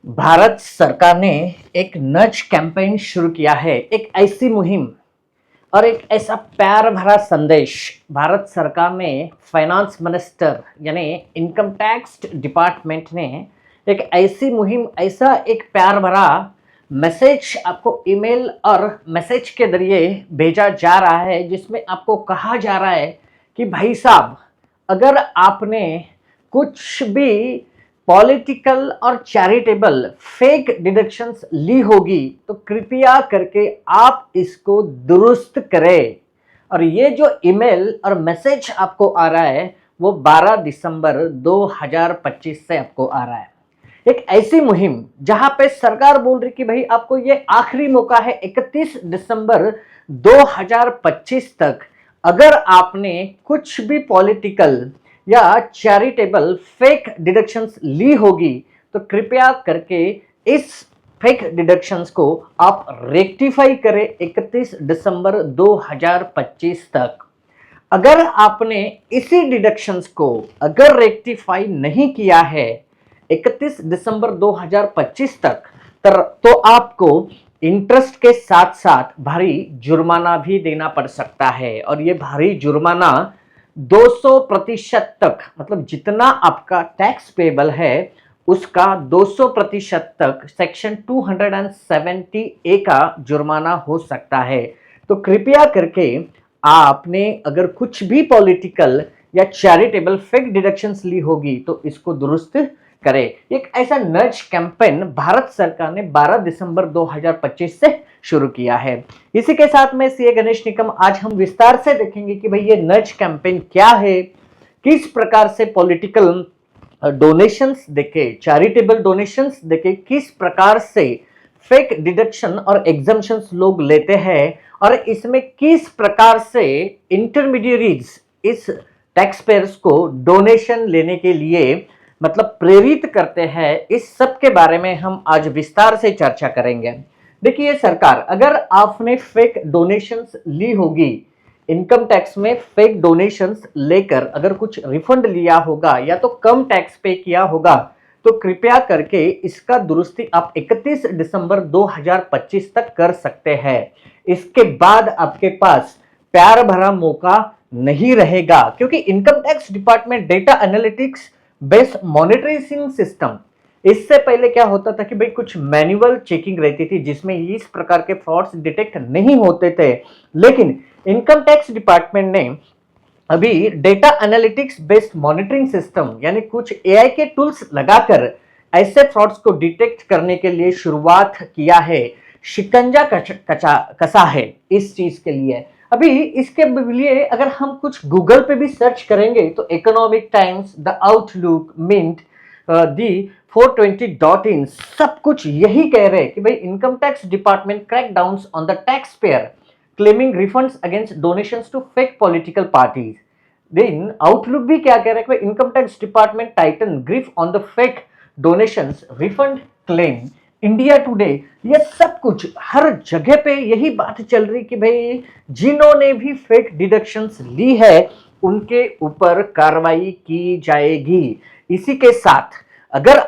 भारत सरकार ने एक नज कैंपेन शुरू किया है। एक ऐसी मुहिम और एक ऐसा प्यार भरा संदेश भारत सरकार ने फाइनेंस मिनिस्टर यानी इनकम टैक्स डिपार्टमेंट ने एक ऐसी मुहिम, ऐसा एक प्यार भरा मैसेज आपको ईमेल और मैसेज के जरिए भेजा जा रहा है, जिसमें आपको कहा जा रहा है कि भाई साहब, अगर आपने कुछ भी पॉलिटिकल और चैरिटेबल फेक डिडक्शंस ली होगी तो कृपया करके आप इसको दुरुस्त करें। और ये जो ईमेल और मैसेज आपको आ रहा है वो 12 दिसंबर 2025 से आपको आ रहा है। एक ऐसी मुहिम जहां पे सरकार बोल रही कि भाई आपको ये आखिरी मौका है 31 दिसंबर 2025 तक, अगर आपने कुछ भी पॉलिटिकल या चैरिटेबल फेक डिडक्शंस ली होगी तो कृपया करके इस फेक डिडक्शंस को आप रेक्टिफाई करें 31 दिसंबर 2025 तक। अगर आपने इसी डिडक्शंस को अगर रेक्टिफाई नहीं किया है 31 दिसंबर 2025 तक, तो आपको इंटरेस्ट के साथ साथ भारी जुर्माना भी देना पड़ सकता है। और ये भारी जुर्माना 200% तक, मतलब जितना आपका टैक्स पेबल है उसका 200% तक सेक्शन 270 ए का जुर्माना हो सकता है। तो कृपया करके आपने अगर कुछ भी पॉलिटिकल या चैरिटेबल फेक डिडक्शंस ली होगी तो इसको दुरुस्त करें। एक ऐसा नज कैंपेन भारत सरकार ने 12 दिसंबर 2025 से शुरू किया है। इसी के साथ में सीए गणेश निकम आज हम विस्तार से देखेंगे कि भाई ये नज कैंपेन क्या है, किस प्रकार से पॉलिटिकल डोनेशंस देके, चैरिटेबल डोनेशंस देके किस प्रकार से फेक डिडक्शन और एग्जम्पशंस लोग लेते हैं, और इसमें किस प्रकार से इंटरमीडियरीज इस टैक्स पेयर्स को डोनेशन लेने के लिए मतलब प्रेरित करते हैं। इस सब के बारे में हम आज विस्तार से चर्चा करेंगे। देखिए सरकार, अगर आपने फेक डोनेशंस ली होगी, इनकम टैक्स में फेक डोनेशंस लेकर अगर कुछ रिफंड लिया होगा या तो कम टैक्स पे किया होगा, तो कृपया करके इसका दुरुस्ती आप 31 दिसंबर 2025 तक कर सकते हैं। इसके बाद आपके पास प्यार भरा मौका नहीं रहेगा, क्योंकि income tax department data analytics based monitoring system, इससे पहले क्या होता था कि भाई कुछ मैनुअल चेकिंग रहती थी जिसमें इस प्रकार के फ्रॉड्स डिटेक्ट नहीं होते थे। लेकिन इनकम टैक्स डिपार्टमेंट ने अभी data analytics based monitoring system यानी कुछ एआई के टूल्स लगाकर ऐसे फ्रॉड्स को डिटेक्ट करने के लिए शुरुआत किया है। शिकंजा कसा है इस चीज के लिए। अभी इसके लिए अगर हम कुछ गूगल पे भी सर्च करेंगे तो Economic Times, the Outlook, Mint, the 420.in सब कुछ यही कह रहे हैं कि भाई income tax department crack down on the tax payer claiming refunds against donations to fake political parties. Then Outlook भी क्या कह रहे हैं कि income tax department tighten grip on the fake donations refund claim. India Today, ये सब कुछ हर जगह पे यही बात चल रही कि भाई जिन्होंने भी फेक डिडक्शंस ली है उनके ऊपर कार्रवाई की जाएगी। इसी के साथ अगर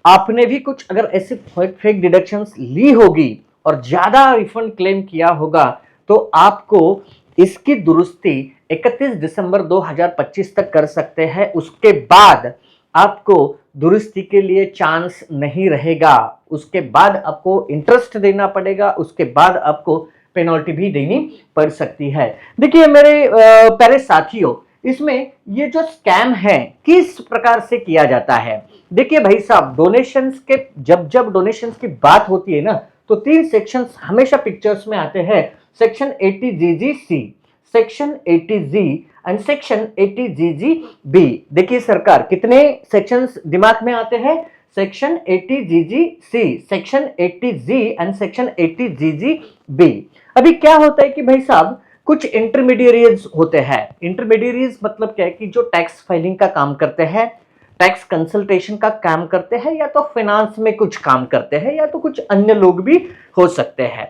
आपने भी कुछ अगर ऐसे फेक डिडक्शंस ली होगी और ज्यादा रिफंड क्लेम किया होगा तो आपको इसकी दुरुस्ती 31 दिसंबर 2025 तक कर सकते हैं। उसके बाद आपको दुरुस्ती के लिए चांस नहीं रहेगा। उसके बाद आपको इंटरेस्ट देना पड़ेगा, उसके बाद आपको पेनल्टी भी देनी पड़ सकती है। देखिए मेरे प्यारे साथियों, इसमें ये जो स्कैम है किस प्रकार से किया जाता है। देखिए भाई साहब, डोनेशंस के जब डोनेशंस की बात होती है ना तो 3 सेक्शंस हमेशा पिक्चर्स में आते हैं। Section 80GG-C, section 80G and section 80GG-B। देखिए सरकार, कितने सेक्शंस दिमाग में आते हैं? Section 80GG-C, section 80G and section 80GG-B। अभी क्या होता है कि भाई साहब कुछ इंटरमीडियरीज होते हैं। इंटरमीडियरीज मतलब क्या है कि जो टैक्स फाइलिंग का काम करते हैं, टैक्स कंसल्टेशन का काम करते हैं, या तो फाइनेंस में कुछ काम करते हैं, या तो कुछ अन्य लोग भी हो सकते हैं।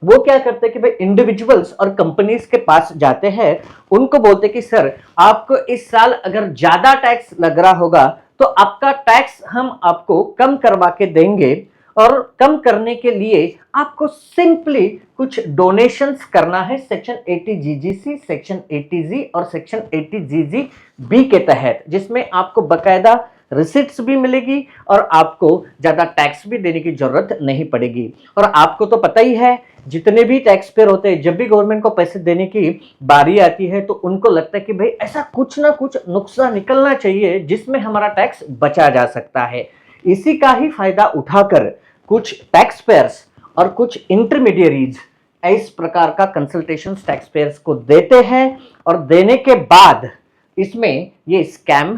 वो क्या करते हैं कि भाई इंडिविजुअल्स और कंपनीज के पास जाते हैं, उनको बोलते हैं कि सर आपको इस साल अगर ज्यादा टैक्स लग रहा होगा तो आपका टैक्स हम आपको कम करवा के देंगे, और कम करने के लिए आपको सिंपली कुछ डोनेशंस करना है सेक्शन 80 जीजीसी, सेक्शन 80 जी और सेक्शन 80 जीजी बी के तहत, जिसमें आपको बकायदा रिसिट्स भी मिलेगी और आपको ज्यादा टैक्स भी देने की जरूरत नहीं पड़ेगी। और आपको तो पता ही है, जितने भी टैक्स पेयर होते हैं, जब भी गवर्नमेंट को पैसे देने की बारी आती है तो उनको लगता है कि भाई ऐसा कुछ ना कुछ नुस्खा निकलना चाहिए जिसमें हमारा टैक्स बचा जा सकता है। इसी का ही फायदा उठाकर कुछ टैक्स पेयर्स और कुछ इंटरमीडियरीज इस प्रकार का कंसल्टेशन टैक्स पेयर्स को देते हैं, और देने के बाद इसमें ये स्कैम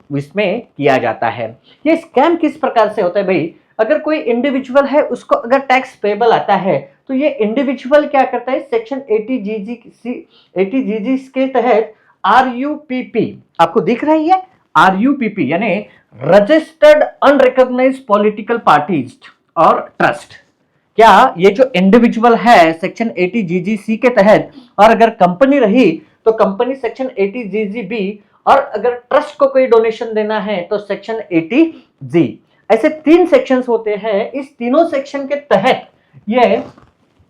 इसमें किया जाता है। ये स्कैम किस प्रकार से होता है भाई, अगर कोई इंडिविजुअल है उसको अगर टैक्स पेबल आता है तो ये इंडिविजुअल क्या करता है, सेक्शन 80 जीजी के तहत RUPP आपको दिख रही है, RUPP यानी रजिस्टर्ड अनरिकॉग्नाइज्ड पॉलिटिकल पार्टीज और ट्रस्ट। क्या ये जो इंडिविजुअल है सेक्शन 80 जीजीसी के तहत, और अगर कंपनी रही तो कंपनी सेक्शन 80 जीजीबी, और अगर ट्रस्ट को कोई डोनेशन देना है तो सेक्शन 80 जी। ऐसे 3 सेक्शंस होते हैं। इस तीनों सेक्शन के तहत ये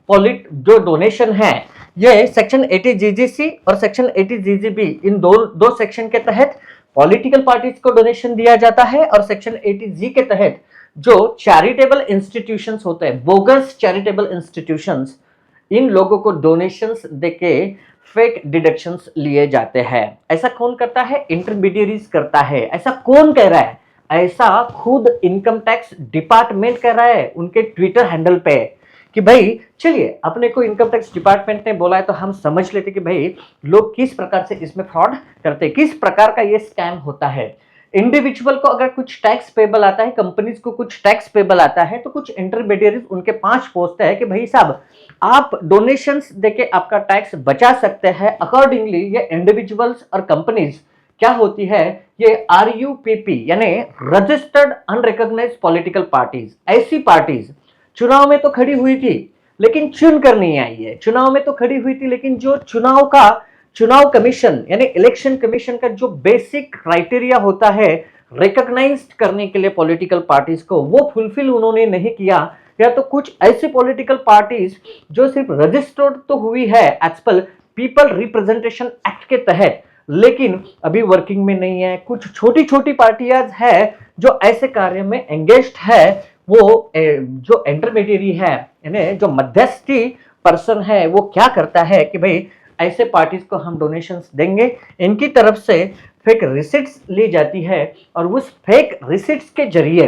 जो डोनेशन है ये सेक्शन 80 जीजीसी और सेक्शन 80 जीजीबी, इन दो सेक्शन के तहत पॉलिटिकल पार्टीज को डोनेशन दिया जाता है, और सेक्शन 80 जी के तहत जो चैरिटेबल इंस्टीट्यूशंस होते हैं, बोगस चैरिटेबल इंस्टीट्यूशंस, इन लोगों को डोनेशंस देके फेक डिडक्शंस लिए जाते हैं। ऐसा कौन करता है, इंटरमीडियरीज करता है। ऐसा कौन कह रहा है, ऐसा खुद इनकम टैक्स डिपार्टमेंट कह रहा है उनके ट्विटर हैंडल पे कि भाई चलिए, अपने को इनकम टैक्स डिपार्टमेंट ने बोला है तो हम समझ लेते कि भाई लोग किस प्रकार से इसमें फ्रॉड करते हैं, किस प्रकार का ये स्कैम होता है। इंडिविजुअल को अगर कुछ टैक्स पेबल आता है, कंपनीज को कुछ टैक्स पेबल आता है, तो कुछ इंटरमीडियरीज उनके 5 पोस्ट है कि भाई साहब आप डोनेशंस देके आपका टैक्स बचा सकते हैं। अकॉर्डिंगली ये इंडिविजुअल्स और कंपनीज क्या होती है, ये RUPP यानी रजिस्टर्ड अनरिकॉग्नाइज्ड पॉलिटिकल पार्टीज, ऐसी पार्टीज चुनाव में तो खड़ी हुई थी लेकिन चुन कर नहीं आई है, चुनाव में तो खड़ी हुई थी लेकिन जो चुनाव कमीशन यानी इलेक्शन कमीशन का जो बेसिक क्राइटेरिया होता है रिकॉग्नाइज्ड करने के लिए पॉलिटिकल पार्टीज को, वो फुलफिल उन्होंने नहीं किया। या तो कुछ ऐसी पॉलिटिकल पार्टीज जो सिर्फ रजिस्टर्ड तो हुई है as per people representation act के तहत, लेकिन अभी वर्किंग में नहीं है। कुछ छोटी छोटी पार्टियां है जो ऐसे कार्य में एंगेज्ड है, वो जो इंटरमीडियरी है यानी जो मध्यस्थी पर्सन है, वो क्या करता है कि भाई ऐसे पार्टीज को हम डोनेशंस देंगे, इनकी तरफ से फेक रिसिट्स ली जाती है और उस फेक रिसिट्स के जरिए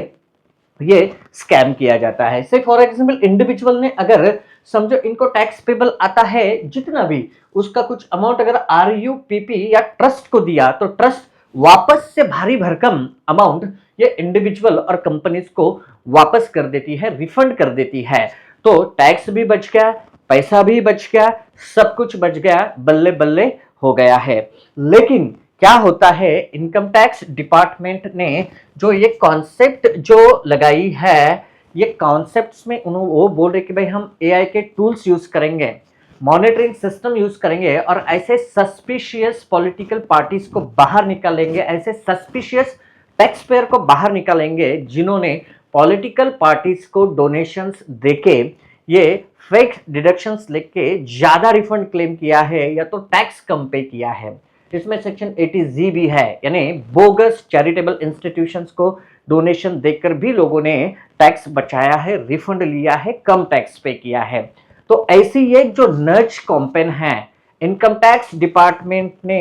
ये स्कैम किया जाता है। से फॉर एग्जांपल इंडिविजुअल ने अगर समझो इनको टैक्स पेबल आता है जितना भी, उसका कुछ अमाउंट अगर RUPP या ट्रस्ट को दिया तो ट्रस्ट वापस से भारी भरकम अमाउंट ये इंडिविजुअल और कंपनीज को वापस कर देती है, रिफंड कर देती है। तो टैक्स भी बच गया, पैसा भी बच गया, सब कुछ बच गया, बल्ले बल्ले हो गया है। लेकिन क्या होता है, इनकम टैक्स डिपार्टमेंट ने जो ये कॉन्सेप्ट जो लगाई है, ये कॉन्सेप्ट्स में उन्होंने वो बोल रहे कि भाई हम AI के टूल्स यूज करेंगे, मॉनिटरिंग सिस्टम यूज करेंगे और ऐसे सस्पिशियस पॉलिटिकल पार्टीज को बाहर निकालेंगे, ऐसे सस्पिशियस टैक्स पेयर को बाहर निकालेंगे जिन्होंने पॉलिटिकल पार्टीज को डोनेशंस देके ये फेक डिडक्शंस लेके ज्यादा रिफंड क्लेम किया है या तो टैक्स कम पे किया है। इसमें सेक्शन 80 जी भी है, यानी बोगस चैरिटेबल इंस्टीट्यूशंस को डोनेशन देकर भी लोगों ने टैक्स बचाया है, रिफंड लिया है, कम टैक्स पे किया है। तो ऐसी ये जो नज कैंपेन है इनकम टैक्स डिपार्टमेंट ने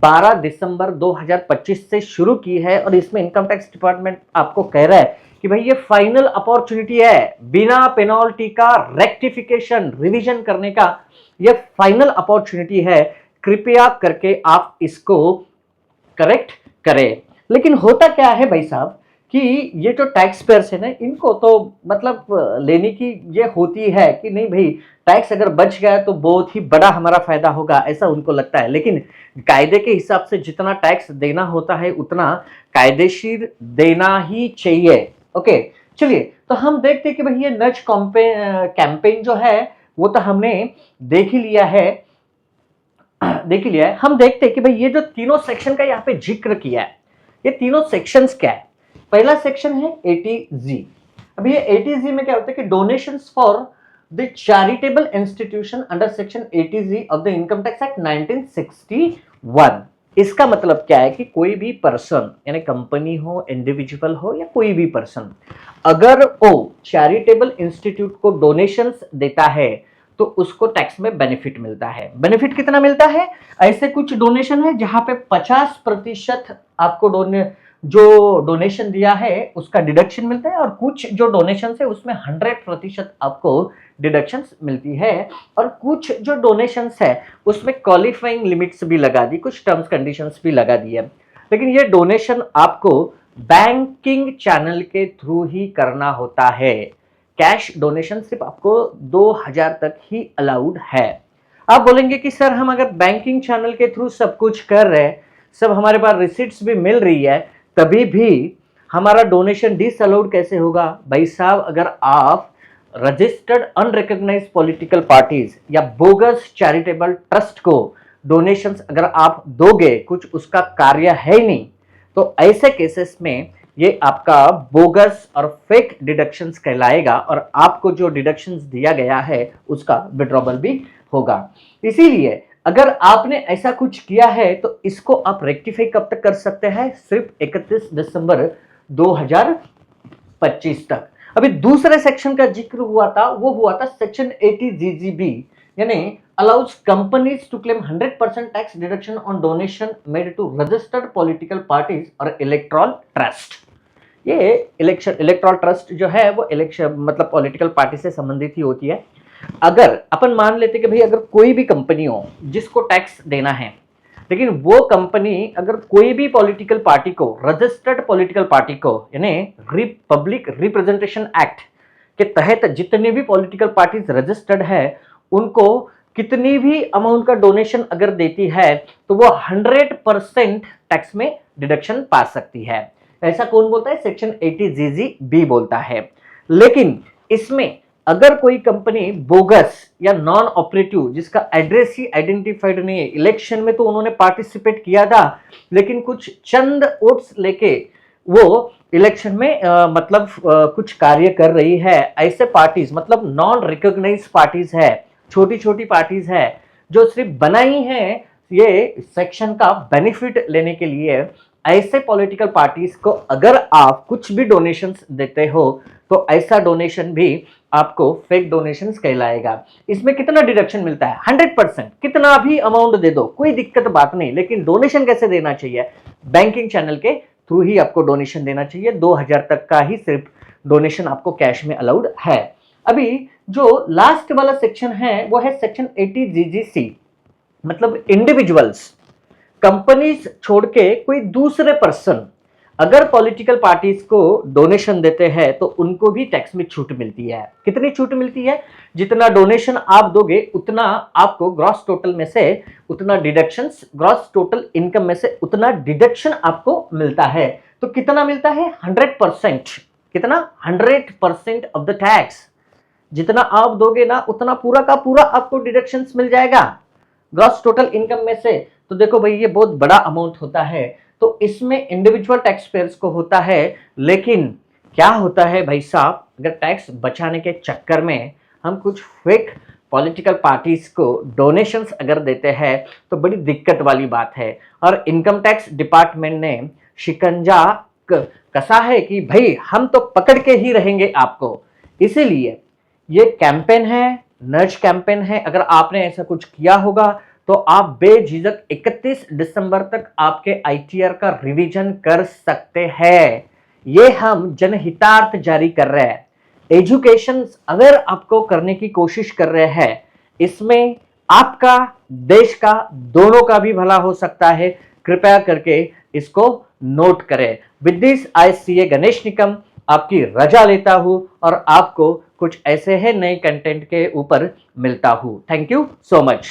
12 दिसंबर 2025 से शुरू की है, और इसमें इनकम टैक्स डिपार्टमेंट आपको कह रहा है कि भाई ये फाइनल अपॉर्चुनिटी है, बिना पेनल्टी का रेक्टिफिकेशन रिवीजन करने का ये फाइनल अपॉर्चुनिटी है, कृपया करके आप इसको करेक्ट करें। लेकिन होता क्या है भाई साहब कि ये जो टैक्स पेयर्स है ना, इनको तो मतलब लेने की ये होती है कि नहीं भाई टैक्स अगर बच गया तो बहुत ही बड़ा हमारा फायदा होगा, ऐसा उनको लगता है। लेकिन कायदे के हिसाब से जितना टैक्स देना होता है उतना कायदेशीर देना ही चाहिए। ओके, चलिए तो हम देखते हैं कि भाई ये नज कैंपेन जो है वो तो हमने देख ही लिया है। हम देखते हैं कि भाई ये जो तीनों सेक्शन का यहाँ पे जिक्र किया है, ये तीनों सेक्शंस क्या है? पहला सेक्शन है एटीजी। अब ये एटीजी में क्या होता है कि donations for the charitable institution under section ATG of the income tax act 1961। इसका मतलब क्या है कि कोई भी पर्सन यानी कंपनी हो, इंडिविजुअल हो या कोई भी पर्सन, अगर वो चैरिटेबल इंस्टीट्यूट को डोनेशंस देता है तो उसको टैक्स में बेनिफिट मिलता है। बेनिफिट कितना मिलता है? ऐसे कुछ डोनेशन है जहां पे 50% आपको जो डोनेशन दिया है उसका डिडक्शन मिलता है, और कुछ जो डोनेशन है उसमें 100% आपको डिडक्शन मिलती है, और कुछ जो डोनेशन है उसमें क्वालिफाइंग लिमिट्स भी लगा दी, कुछ टर्म्स कंडीशंस भी लगा दी है। लेकिन ये डोनेशन आपको बैंकिंग चैनल के थ्रू ही करना होता है। कैश डोनेशन सिर्फ आपको 2000 तक ही अलाउड है। आप बोलेंगे कि सर हम अगर बैंकिंग चैनल के थ्रू सब कुछ कर रहे हैं, सब हमारे पास रिसिट्स भी मिल रही है, तभी भी हमारा डोनेशन डिसअलाउड कैसे होगा? भाई साहब, अगर आप रजिस्टर्ड अनरिकॉग्नाइज्ड पॉलिटिकल पार्टीज या बोगस चैरिटेबल ट्रस्ट को डोनेशंस अगर आप दोगे, कुछ उसका कार्य है ही नहीं, तो ऐसे केसेस में ये आपका बोगस और फेक डिडक्शंस कहलाएगा, और आपको जो डिडक्शंस दिया गया है उसका विड्रॉवल भी होगा। इसीलिए अगर आपने ऐसा कुछ किया है तो इसको आप रेक्टिफाई कब तक कर सकते हैं? सिर्फ 31 दिसंबर 2025 तक। अभी दूसरे सेक्शन का जिक्र हुआ था, वो हुआ था सेक्शन 80GGB, यानी allows companies to claim 100% tax deduction on donation made to registered political parties और इलेक्टोरल ट्रस्ट। ये इलेक्टोरल ट्रस्ट जो है वो इलेक्शन मतलब पॉलिटिकल पार्टी से संबंधित ही होती है। अगर अपन मान लेते कि भाई अगर कोई भी कंपनी हो जिसको टैक्स देना है, लेकिन वो कंपनी अगर कोई भी पॉलिटिकल पार्टी को, रजिस्टर्ड पॉलिटिकल पार्टी को, यानी पब्लिक रिप्रेजेंटेशन एक्ट के तहत जितने भी पॉलिटिकल पार्टीज रजिस्टर्ड है उनको कितनी भी अमाउंट का डोनेशन अगर देती है तो वो 100% टैक्स में डिडक्शन पा सकती है। ऐसा कौन बोलता है? सेक्शन 80GGB बोलता है। लेकिन इसमें अगर कोई कंपनी बोगस या नॉन ऑपरेटिव, जिसका एड्रेस ही आइडेंटिफाइड नहीं है, इलेक्शन में तो उन्होंने पार्टिसिपेट किया था लेकिन कुछ चंद वोट्स लेके वो इलेक्शन में कुछ कार्य कर रही है, ऐसे पार्टीज मतलब नॉन रिकॉग्नाइज्ड पार्टीज है, छोटी छोटी पार्टीज है जो सिर्फ बनाई है ये सेक्शन का बेनिफिट लेने के लिए, ऐसे पॉलिटिकल पार्टीज को अगर आप कुछ भी डोनेशंस देते हो तो ऐसा डोनेशन भी आपको फेक डोनेशंस कहलाएगा। इसमें कितना डिडक्शन मिलता है? 100%। कितना भी अमाउंट दे दो, कोई दिक्कत बात नहीं, लेकिन डोनेशन कैसे देना चाहिए? बैंकिंग चैनल के थ्रू ही आपको डोनेशन देना चाहिए। 2000 तक का ही सिर्फ डोनेशन आपको कैश में अलाउड है। अभी जो लास्ट वाला सेक्शन है वो है सेक्शन 80GGC, मतलब इंडिविजुअल्स, कंपनीज छोड़ के कोई दूसरे पर्सन अगर पॉलिटिकल पार्टीज को डोनेशन देते हैं तो उनको भी टैक्स में छूट मिलती है। कितनी छूट मिलती है? जितना डोनेशन आप दोगे उतना आपको ग्रॉस टोटल में से उतना डिडक्शंस, ग्रॉस टोटल इनकम में से उतना डिडक्शन आपको मिलता है। तो कितना मिलता है? 100%। कितना? 100% ऑफ द टैक्स। जितना आप दोगे ना उतना पूरा का पूरा आपको डिडक्शंस मिल जाएगा ग्रॉस टोटल इनकम में से। तो देखो भाई, ये बहुत बड़ा अमाउंट होता है, तो इसमें इंडिविजुअल टैक्स पेयर्स को होता है। लेकिन क्या होता है भाई साहब, अगर टैक्स बचाने के चक्कर में हम कुछ फेक पॉलिटिकल पार्टीज को डोनेशंस अगर देते हैं तो बड़ी दिक्कत वाली बात है। और इनकम टैक्स डिपार्टमेंट ने शिकंजा कसा है कि भाई हम तो पकड़ के ही रहेंगे आपको। इसीलिए ये कैंपेन है, नर्ज कैंपेन है। अगर आपने ऐसा कुछ किया होगा तो आप बेझिझक 31 दिसंबर तक आपके आईटीआर का रिवीजन कर सकते हैं। ये हम जनहितार्थ जारी कर रहे हैं। एजुकेशन अगर आपको करने की कोशिश कर रहे हैं, इसमें आपका, देश का, दोनों का भी भला हो सकता है। कृपया करके इसको नोट करें। विद दिस आई सी गणेश निकम आपकी रजा लेता हूं और आपको कुछ ऐसे है नए कंटेंट के ऊपर मिलता हूं। Thank you so much.